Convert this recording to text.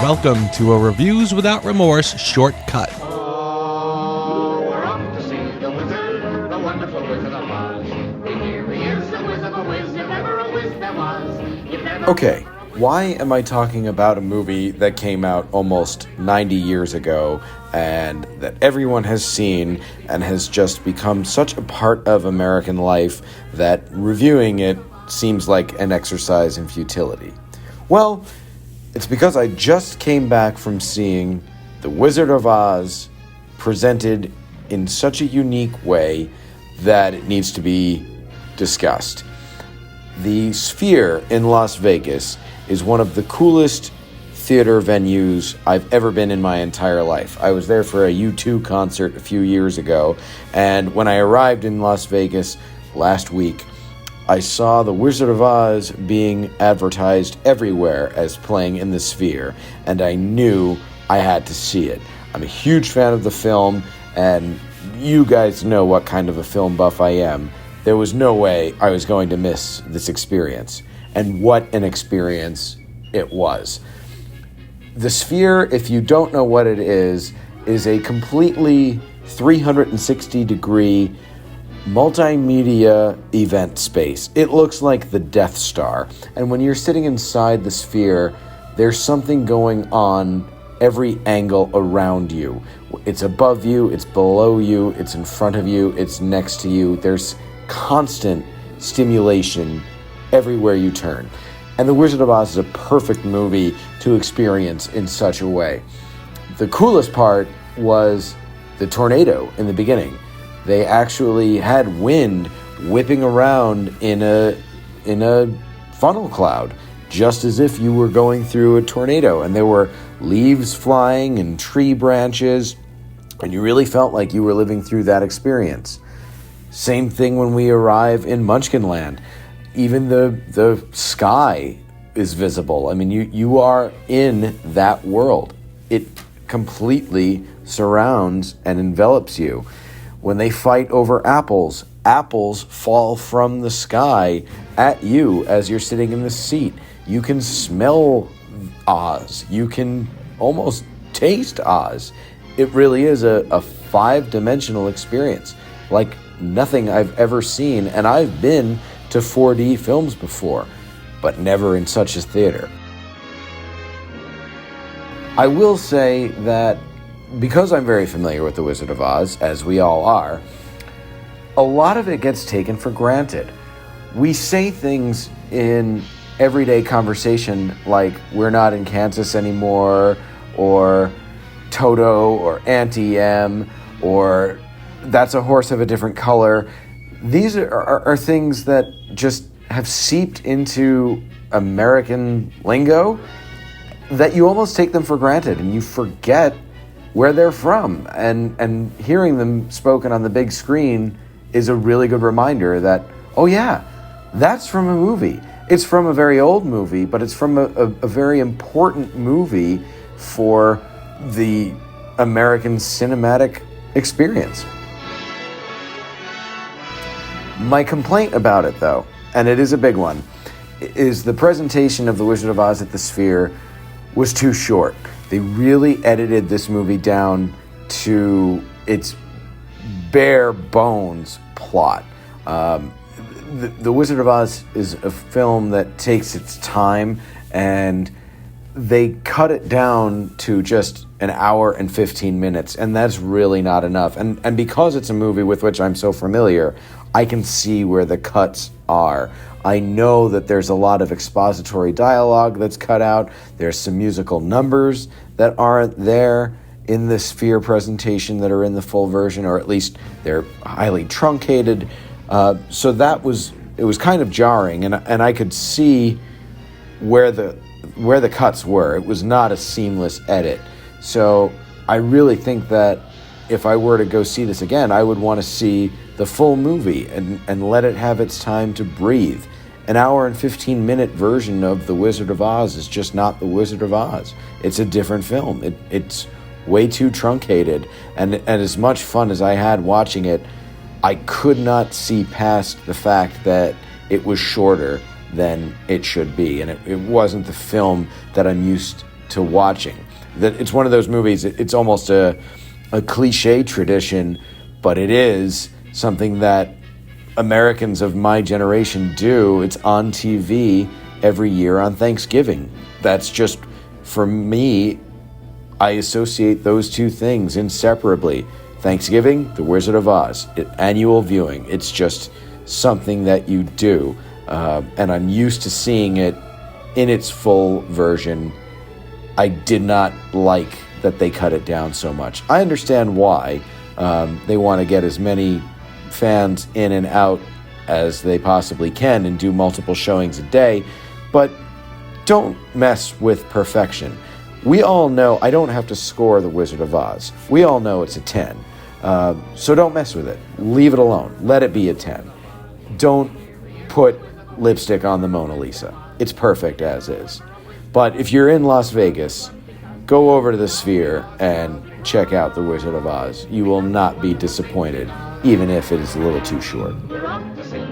Welcome to a Reviews Without Remorse shortcut. Oh, we're off to see the wizard, the wonderful Wizard of Oz. Here he is, the Wiz of a Wiz, if ever a Wiz there was. Okay, why am I talking about a movie that came out almost 90 years ago and that everyone has seen and has just become such a part of American life that reviewing it seems like an exercise in futility? Well, it's because I just came back from seeing The Wizard of Oz presented in such a unique way that it needs to be discussed. The Sphere in Las Vegas is one of the coolest theater venues I've ever been in my entire life. I was there for a U2 concert a few years ago, and when I arrived in Las Vegas last week, I saw The Wizard of Oz being advertised everywhere as playing in the Sphere, and I knew I had to see it. I'm a huge fan of the film, and you guys know what kind of a film buff I am. There was no way I was going to miss this experience, and what an experience it was. The Sphere, if you don't know what it is a completely 360-degree multimedia event space. It looks like the Death Star. And when you're sitting inside the Sphere, there's something going on every angle around you. It's above you, it's below you, it's in front of you, it's next to you. There's constant stimulation everywhere you turn. And The Wizard of Oz is a perfect movie to experience in such a way. The coolest part was the tornado in the beginning. They actually had wind whipping around in a funnel cloud, just as if you were going through a tornado. And there were leaves flying and tree branches, and you really felt like you were living through that experience. Same thing when we arrive in Munchkinland. Even the sky is visible. I mean, you are in that world. It completely surrounds and envelops you. When they fight over apples, apples fall from the sky at you as you're sitting in the seat. You can smell Oz. You can almost taste Oz. It really is a five-dimensional experience, like nothing I've ever seen. And I've been to 4D films before, but never in such a theater. I will say that because I'm very familiar with The Wizard of Oz, as we all are, a lot of it gets taken for granted. We say things in everyday conversation like we're not in Kansas anymore, or Toto, or Auntie M, or that's a horse of a different color. These are things that just have seeped into American lingo that you almost take them for granted and you forget where they're from. And hearing them spoken on the big screen is a really good reminder that, oh yeah, that's from a movie. It's from a very old movie, but it's from a very important movie for the American cinematic experience. My complaint about it, though, and it is a big one, is the presentation of The Wizard of Oz at the Sphere was too short. They really edited this movie down to its bare bones plot. The Wizard of Oz is a film that takes its time, and they cut it down to just an hour and 15 minutes, and that's really not enough. And because it's a movie with which I'm so familiar, I can see where the cuts are. I know that there's a lot of expository dialogue that's cut out. There's some musical numbers that aren't there in the Sphere presentation that are in the full version, or at least they're highly truncated. So it was kind of jarring, and I could see where the cuts were. It was not a seamless edit. So I really think that if I were to go see this again, I would want to see the full movie and let it have its time to breathe. An hour and 15-minute version of The Wizard of Oz is just not The Wizard of Oz. It's a different film. It's way too truncated. And as much fun as I had watching it, I could not see past the fact that it was shorter than it should be. And it wasn't the film that I'm used to watching. That it's one of those movies, it's almost a cliche tradition, but it is something that Americans of my generation do. It's on TV every year on Thanksgiving. That's just, for me, I associate those two things inseparably. Thanksgiving, The Wizard of Oz, annual viewing. It's just something that you do. And I'm used to seeing it in its full version. I did not like that they cut it down so much. I understand why. They want to get as many fans in and out as they possibly can and do multiple showings a day, but don't mess with perfection. We all know, I don't have to score The Wizard of Oz. We all know it's a 10. So don't mess with it. Leave it alone. Let it be a 10. Don't put lipstick on the Mona Lisa. It's perfect as is. But if you're in Las Vegas, go over to the Sphere and check out The Wizard of Oz. You will not be disappointed, even if it is a little too short. We're off to see